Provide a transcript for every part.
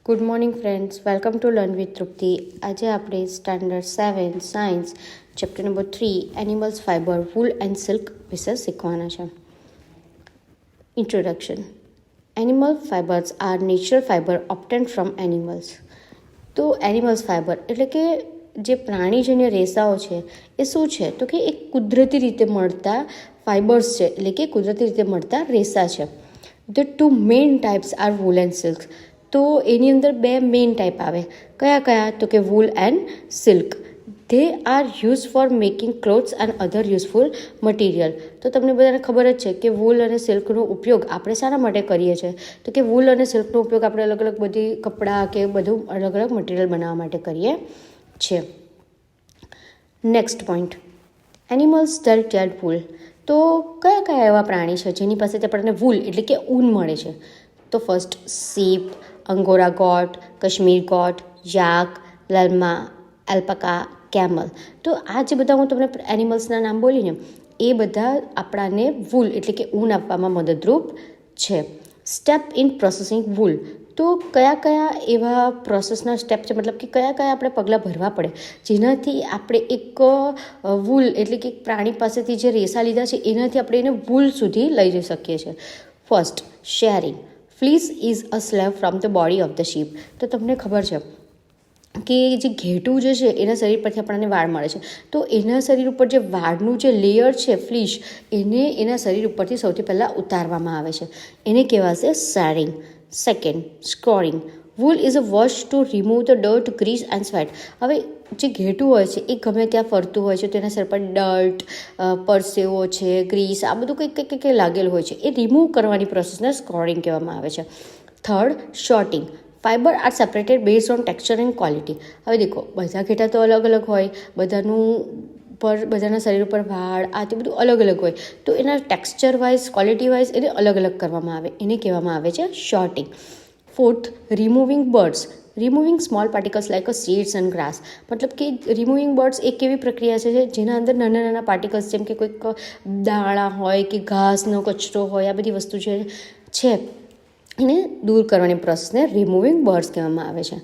Good morning friends, welcome to learn with Trupti. આજે આપણે standard 7 science chapter number 3 animals fibre wool and silk વિશે શીખવાના છે. Introduction. Animal fibres are natural fibre obtained from animals. તો animals fibre એટલે કે જે પ્રાણીજન્ય રેસાઓ છે એ શું છે? તો કે એક કુદરતી રીતે મળતા ફાઇબર્સ છે, એટલે કે કુદરતી રીતે મળતા રેસા છે. The two main types are wool and silk. તો એની અંદર બે મેઇન ટાઈપ આવે. કયા કયા? તો કે wool and silk. They are use for making clothes and other useful material. તો તમને બધાને ખબર જ છે કે વૂલ અને સિલ્કનો ઉપયોગ આપણે શાના માટે કરીએ છીએ? તો કે વૂલ અને સિલ્કનો ઉપયોગ આપણે અલગ અલગ બધી કપડાં કે બધું અલગ અલગ મટીરિયલ બનાવવા માટે કરીએ છીએ. Next point, animals that shed wool. તો કયા કયા એવા પ્રાણી છે જેની પાસેથી આપણને વૂલ એટલે કે ઊન મળે છે? તો first sheep, angora goat, Kashmir goat, yak, llama, alpaca, camel. તો આ જે બધા હું તમને એનિમલ્સના નામ બોલીને એ બધા આપણાને વૂલ એટલે કે ઊન આપવામાં મદદરૂપ છે. Step in processing wool. તો કયા કયા એવા પ્રોસેસના સ્ટેપ છે, મતલબ કે કયા કયા આપણે પગલાં ભરવા પડે જેનાથી આપણે એક વૂલ એટલે કે પ્રાણી પાસેથી જે રેસા લીધા છે એનાથી આપણે એને વૂલ સુધી લઈ જઈ શકીએ છીએ. First, shearing. Fleece is a slave from the body of the sheep. તો તમને ખબર છે કે જે ઘેટું જે છે એના શરીર પરથી આપણને વાળ મળે છે. તો એના શરીર ઉપર જે વાળનું જે લેયર છે ફ્લીશ, એને એના શરીર ઉપરથી સૌથી પહેલાં ઉતારવામાં આવે છે. એને કહેવાશે shearing. Second, scouring. Wool is a wash to remove the dirt, grease and sweat. હવે જે ઘેટું હોય છે એ ગમે ત્યાં ફરતું હોય છે તો એના શરીર પર ડર્ટ, પરસેવો છે, ગ્રીસ, આ બધું કંઈક લાગેલું હોય છે. એ રિમૂવ કરવાની પ્રોસેસને સ્કોરિંગ કહેવામાં આવે છે. Third, sorting. Fibre are separated based on texture and quality. હવે દેખો, બધા ઘેટા તો અલગ અલગ હોય, બધાના શરીર ઉપર વાળ આ તે બધું અલગ અલગ હોય, તો એના ટેક્સચર વાઇઝ, ક્વોલિટી વાઇઝ એને અલગ અલગ કરવામાં આવે. એને કહેવામાં આવે છે sorting. Fourth, removing birds. Removing small particles like a seeds and grass. મતલબ કે રિમૂવિંગ બર્ડ્સ એક એવી પ્રક્રિયા છે જેના અંદર નાના નાના પાર્ટિકલ્સ જેમ કે કોઈક દાણા હોય કે ઘાસનો કચરો હોય, આ બધી વસ્તુ છે એને દૂર કરવાની પ્રોસેસને રિમૂવિંગ બર્ડ્સ કહેવામાં આવે છે.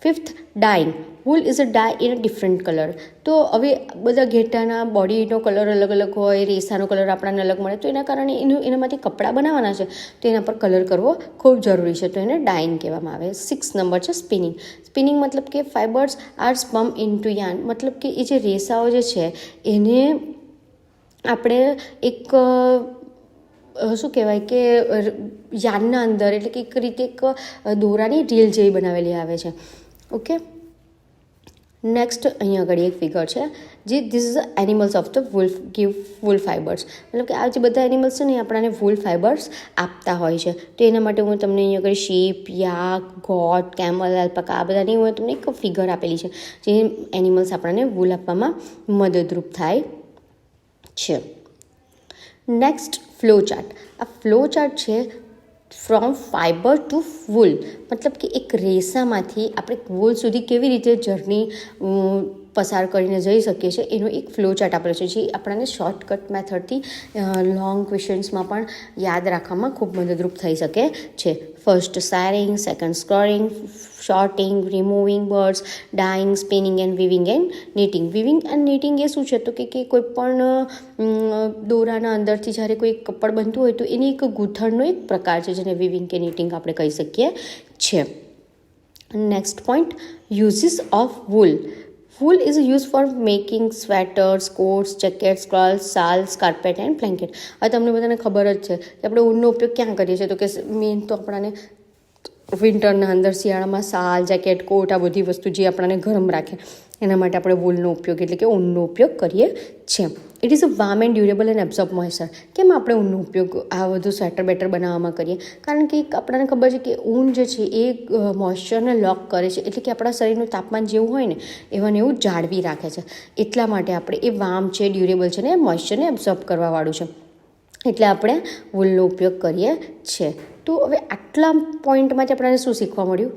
Fifth, dyeing. Wool is a dye in a different colour. તો હવે બધા ઘેટાના બોડીનો કલર અલગ અલગ હોય, રેસાનો કલર આપણને અલગ મળે, તો એના કારણે એનામાંથી કપડાં બનાવવાના છે તો એના પર કલર કરવો ખૂબ જરૂરી છે, તો એને ડાઇંગ કહેવામાં આવે. 6 નંબર છે સ્પિનિંગ. સ્પિનિંગ મતલબ કે fibres are spun into yarn. મતલબ કે એ જે રેસાઓ જે છે એને આપણે એક શું કહેવાય કે યાર્નના અંદર એટલે કે એક રીતે એક દોરાની રીલ જેવી બનાવેલી આવે છે. ઓકે, નેક્સ્ટ અહીંયા આગળ એક ફિગર છે જે this is animals of the wool give wool fibres. મતલબ કે આ જે બધા એનિમલ્સ છે ને એ આપણને વૂલ ફાઇબર્સ આપતા હોય છે. તો એના માટે હું તમને અહીંયા આગળ શીપ, યાક, ગોટ, કેમલ, એલ્પાકા આ બધાની હું તમને એક ફિગર આપેલી છે જે એનિમલ્સ આપણને વૂલ આપવામાં મદદરૂપ થાય છે. Next, flow chart. આ ફ્લો ચાર્ટ છે ફ્રોમ ફાઇબર ટુ વૂલ. મતલબ કે એક રેસામાંથી આપણે વૂલ સુધી કેવી રીતે જર્ની પસાર કરીને જઈ શકીએ છીએ એનો એક ફ્લો ચાર્ટ આપેલો છે જે આપણને શોર્ટકટ મેથડથી લોંગ ક્વેશ્ચન્સમાં પણ યાદ રાખવામાં ખૂબ મદદરૂપ થઈ શકે છે. First, shearing. Second, scouring. Sorting, removing birds, dyeing, spinning and weaving and knitting. Weaving and knitting એ શું છે? તો કે કોઈ પણ દોરાના અંદરથી જ્યારે કોઈ કપડ બનતું હોય તો એની એક ગૂંથણનો એક પ્રકાર છે જેને વિવિંગ કે નીટિંગ આપણે કહી શકીએ છીએ. Next point, uses of wool. Wool is use for making sweaters, coats, jackets, clothes, shawls, carpet and blanket. હવે તમને બધાને ખબર જ છે કે આપણે ઊનનો ઉપયોગ ક્યાં કરીએ છીએ? તો કે મેઇન તો આપણને વિન્ટરના અંદર, શિયાળામાં શાલ, જેકેટ, કોટ આ બધી વસ્તુ જે આપણને ગરમ રાખે એના માટે આપણે વૂલનો ઉપયોગ એટલે કે ઊનનો ઉપયોગ કરીએ છીએ. It is a warm and durable and absorb moisture. કેમ આપણે ઊનનો ઉપયોગ આ બધું સ્વેટર બેટર બનાવવામાં કરીએ? કારણ કે આપણને ખબર છે કે ઊન જે છે એ મોઇસ્ચરને લોક કરે છે, એટલે કે આપણા શરીરનું તાપમાન જેવું હોય ને એવાને એવું જાળવી રાખે છે. એટલા માટે આપણે એ વાર્મ છે, ડ્યુરેબલ છે ને મોઇસ્ચરને એબ્ઝોર્બ કરવાવાળું છે, એટલે આપણે વૂલનો ઉપયોગ કરીએ છીએ. તો હવે આટલા પોઈન્ટમાંથી આપણને શું શીખવા મળ્યું?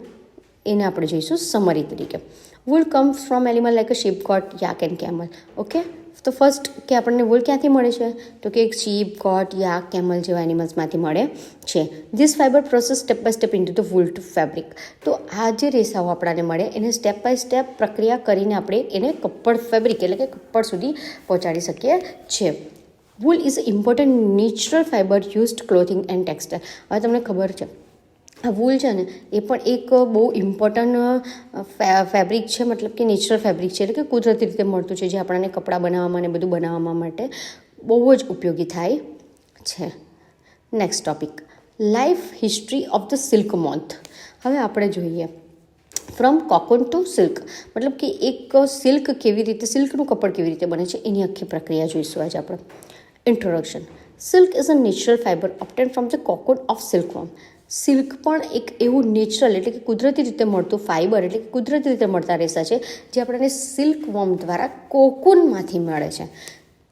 એને આપણે જોઈશું સમરી તરીકે. Wool comes from animal like a sheep, goat, yak and camel. Okay, તો ફર્સ્ટ કે આપણને વૂલ ક્યાંથી મળે છે? તો કે શીપ, ગોટ, યાક, કેમલ જેવા એનિમલ્સમાંથી મળે છે. This fibre process step by step into the wool to fabric. તો આ જે રેસાઓ આપણને મળે એને સ્ટેપ બાય સ્ટેપ પ્રક્રિયા કરીને આપણે એને કપડ ફેબ્રિક એટલે કે કપડ સુધી પહોંચાડી શકીએ છીએ. Wool is important natural fibre used clothing and textile. હવે તમને ખબર છે આ વૂલ છે ને એ પણ એક બહુ ઇમ્પોર્ટન્ટ ફેબ્રિક છે, મતલબ કે નેચરલ ફેબ્રિક છે, એટલે કે કુદરતી રીતે મળતું છે, જે આપણને કપડાં બનાવવામાં ને બધું બનાવવા માટે બહુ જ ઉપયોગી થાય છે. Next topic, life history of the silk moth. હવે આપણે જોઈએ ફ્રોમ કોકોન ટુ સિલ્ક, મતલબ કે એક સિલ્ક કેવી રીતે, સિલ્કનું કપડ કેવી રીતે બને છે એની આખી પ્રક્રિયા જોઈશું આજે આપણે. Introduction. Silk is a natural fibre obtain from the cocoon of silkworm. Silk પણ એક એવું નેચરલ એટલે કે કુદરતી રીતે મળતું ફાઇબર એટલે કે કુદરતી રીતે મળતા રેસા છે જે આપણને સિલ્ક વોર્મ દ્વારા કોકૂનમાંથી મળે છે.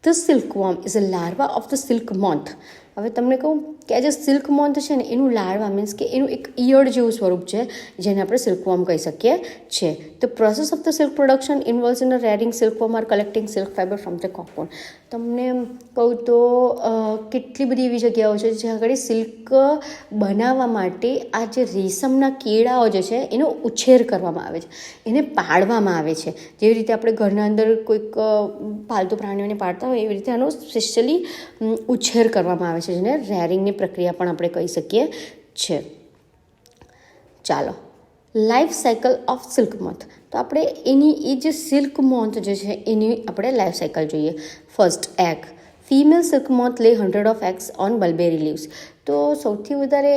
The silk warm is a larva of the silk moth. હવે તમને કહું કે આ જે સિલ્ક મોથ છે ને એનું લાર્વા મીન્સ કે એનું એક ઈયળ જેવું સ્વરૂપ છે જેને આપણે સિલ્કવોર્મ કહી શકીએ છીએ. The process of the silk production involves in rearing silkworm are collecting silk fibre from the cocoon. તમને કહું તો કેટલી બધી એવી જગ્યાઓ છે જ્યાં આગળ સિલ્ક બનાવવા માટે આ જે રેશમના કીડાઓ જે છે એનો ઉછેર કરવામાં આવે છે, એને પાળવામાં આવે છે. જેવી રીતે આપણે ઘરના અંદર કોઈક પાલતુ પ્રાણીઓને પાળતા હોય એવી રીતે આનો સ્પેશિયલી ઉછેર કરવામાં આવે છે, જેને રેરિંગની પ્રક્રિયા પણ આપણે કહી શકીએ છીએ. ચાલો, life cycle of silk moth. તો આપણે એની એ જે સિલ્ક મોથ જે છે એની આપણે લાઈફ સાયકલ જોઈએ. First, egg. Female silk moth લે 100 ઓફ એગ્સ ઓન મલબેરી લીવ્સ. તો સૌથી વધારે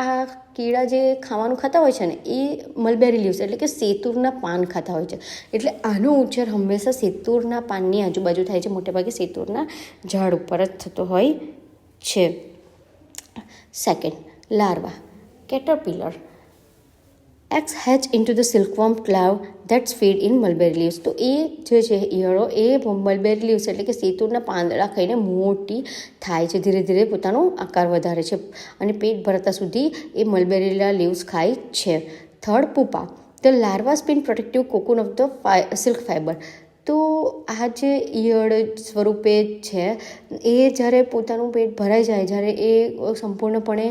આ કીડા જે ખાવાનું ખાતા હોય છે ને એ મલબેરી લીવ્સ એટલે કે સેતુરના પાન ખાતા હોય છે. એટલે આનો ઉછેર હંમેશા સેતુરના પાનની આજુબાજુ થાય છે, મોટેભાગે સેતુરના ઝાડ ઉપર જ થતો હોય છે. Second, larva, caterpillar. Eggs hatch into the silkworm cloud that's feed in mulberry leaves. તો એ જે છે ઈયળો એ મલબેરી લીવ્સ એટલે કે સેતુરના પાંદડા ખાઈને મોટી થાય છે, ધીરે ધીરે પોતાનો આકાર વધારે છે અને પેટ ભરતા સુધી એ મલબેરીના લીવ્સ ખાય છે. Third, pupa. The larva spin protective cocoon of the silk fibre. તો આ જે ઈયળ સ્વરૂપે છે એ જ્યારે પોતાનું પેટ ભરાઈ જાય, જ્યારે એ સંપૂર્ણપણે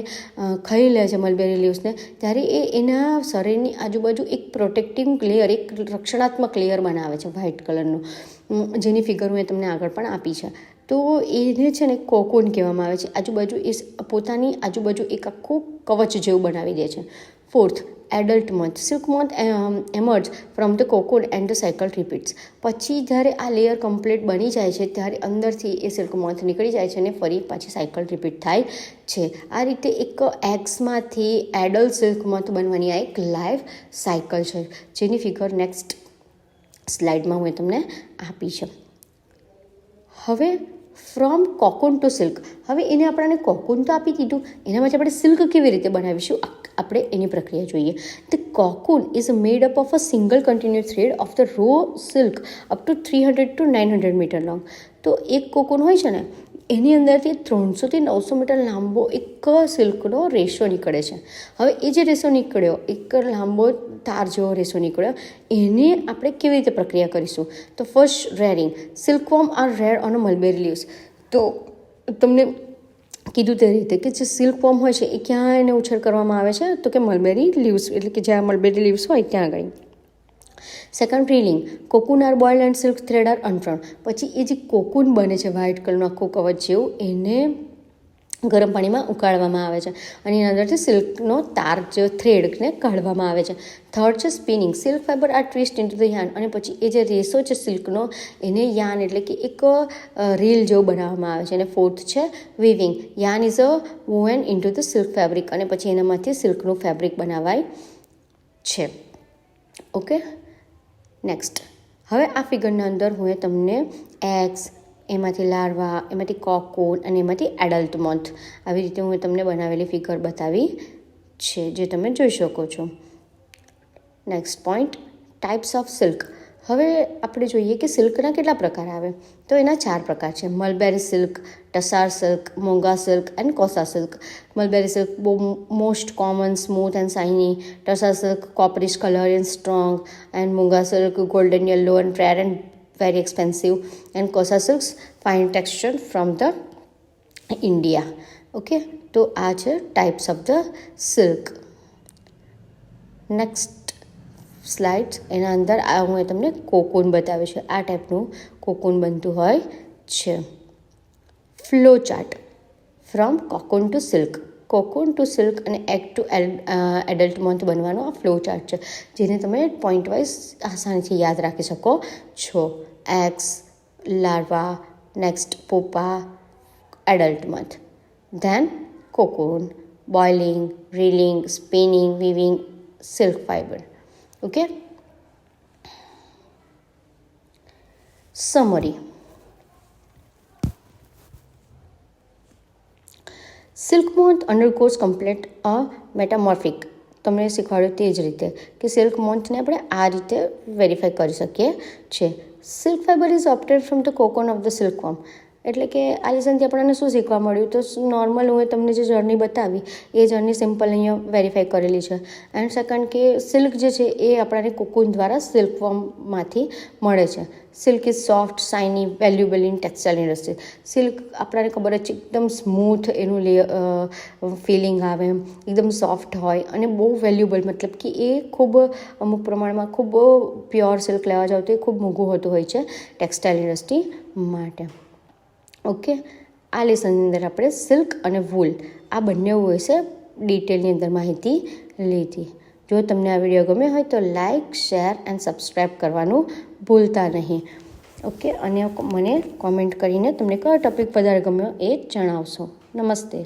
ખાઈ લે છે મલબેરી લીવ્સને, ત્યારે એ એના શરીરની આજુબાજુ એક પ્રોટેક્ટિંગ લેયર, એક રક્ષણાત્મક લેયર બનાવે છે વ્હાઇટ કલરનું, જેની ફિગર મેં તમને આગળ પણ આપી છે. તો એને છે ને કોકૂન કહેવામાં આવે છે. આજુબાજુ એ પોતાની આજુબાજુ એક આખું કવચ જેવું બનાવી દે છે. Fourth, adult moth. Silk moth emerge from the cocoon and the cycle repeats. પછી જ્યારે આ લેયર કમ્પ્લીટ બની જાય છે ત્યારે અંદરથી એ સિલ્ક મોથ નીકળી જાય છે અને ફરી પાછી સાયકલ રિપીટ થાય છે. આ રીતે એક એગ્સમાંથી એડલ્ટ સિલ્ક મોથ બનવાની આ એક લાઈફ સાયકલ છે, જેની ફિગર નેક્સ્ટ સ્લાઇડમાં હું તમને આપી છે. હવે ફ્રોમ કોકૂન ટુ સિલ્ક. હવે એને આપણને કોકૂન તો આપી દીધું, એનામાંથી આપણે સિલ્ક કેવી રીતે બનાવીશું આપણે એની પ્રક્રિયા જોઈએ. The cocoon is made up of a single continuous thread of the raw silk up to 300 to 900 metre long. તો એક કોકૂન હોય છે ને એની અંદરથી 300 થી 900 મીટર લાંબો એક સિલ્કનો રેશો નીકળે છે. હવે એ જે રેશો નીકળ્યો, એક લાંબો તાર જેવો રેશો નીકળ્યો, એને આપણે કેવી રીતે પ્રક્રિયા કરીશું? તો first, rearing. Silkworm are rear on a mulberry leaves. તો તમને કીધું તે રીતે કે જે સિલ્કવોર્મ હોય છે એ ક્યાં એને ઉછેર કરવામાં આવે છે? તો કે મલબેરી લીવ્સ એટલે કે જ્યાં મલબેરી લીવ્સ હોય ત્યાં આગળ. Second, reeling. Cocoon are boiled and silk thread are unfurl. પછી એ જે કોકૂન બને છે વ્હાઇટ કલરનું આખું કવચ જેવું, એને ગરમ પાણીમાં ઉકાળવામાં આવે છે અને એના અંદરથી સિલ્કનો તાર જે થ્રેડને કાઢવામાં આવે છે. થર્ડ છે spinning. Silk fibre are twist into the yarn. અને પછી એ જે રેસો છે સિલ્કનો એને યાર્ન એટલે કે એક રીલ જેવું બનાવવામાં આવે છે. અને ફોર્થ છે weaving. Yarn is a woven into the silk fabric. અને પછી એનામાંથી સિલ્કનું ફેબ્રિક બનાવાય છે. Okay, next. હવે આ ફિગરના અંદર હું તમને એગ્સ, એમાંથી લાર્વા, એમાંથી કોકૂન અને એમાંથી એડલ્ટ મોથ આવી રીતે હું તમને બનાવેલી ફિગર બતાવી છે, જે તમે જોઈ શકો છો. Next point, types of silk. હવે આપણે જોઈએ કે સિલ્કના કેટલા પ્રકાર આવે. તો એના 4 પ્રકાર છે: mulberry silk, tussar silk, muga silk and kosa silk. Mulberry silk બહુ most common, smooth and shiny. Tussar silk copperish colour and strong. And muga silk golden yellow and rare and very expensive. And kosa silks fine texture from the India. Okay, તો આ છે types of the silk. Next slides, એના અંદર હું તમને cocoon બતાવીશ. આ ટાઈપનું કોકૂન બનતું હોય છે. Flow chart from cocoon to silk. Cocoon to silk અને એગ ટુ એડલ્ટ મોથ બનવાનો આ ફ્લો ચાર્ટ છે, જેને તમે પોઈન્ટ વાઇઝ આસાનીથી યાદ રાખી શકો છો. Eggs, larva, next pupa, adult month, then cocoon, boiling, reeling, spinning, weaving, silk fiber. Okay, summary. Silk moth undergoes complete a metamorphic. તમને શીખવાડ્યું તે જ રીતે કે સિલ્ક મોથને આપણે આ રીતે વેરીફાઈ કરી શકીએ છીએ. Silk fibre is obtained from the cocoon of the silkworm. એટલે કે આ લેસનથી આપણને શું શીખવા મળ્યું? તો નોર્મલ હું તમને જે જર્ની બતાવી એ જર્ની સિમ્પલ અહીંયા વેરીફાઈ કરેલી છે. એન્ડ સેકન્ડ કે સિલ્ક જે છે એ આપણને કોકૂન દ્વારા સિલ્કવોર્મમાંથી મળે છે. Silk is soft, shiny, valuable in textile industry. Silk આપણને ખબર જ છે એકદમ સ્મૂથ એનું ફિલિંગ આવે, એકદમ સોફ્ટ હોય અને બહુ વેલ્યુએબલ, મતલબ કે એ ખૂબ અમુક પ્રમાણમાં ખૂબ પ્યોર સિલ્ક લેવા જાવ તો એ ખૂબ મોંઘું હોતું હોય છે ટેક્સટાઇલ ઇન્ડસ્ટ્રી માટે. ઓકે, આ લેસનની અંદર આપણે સિલ્ક અને વૂલ આ બંને વિશે ડિટેલની અંદર માહિતી લીધી. જો તમને આ વિડીયો ગમ્યો હોય તો લાઇક, શેર એન્ડ સબસ્ક્રાઈબ કરવાનું ભૂલતા નહીં. ઓકે, અને મને કોમેન્ટ કરીને તમને કયો ટૉપિક વધારે ગમ્યો એ જણાવશો. નમસ્તે.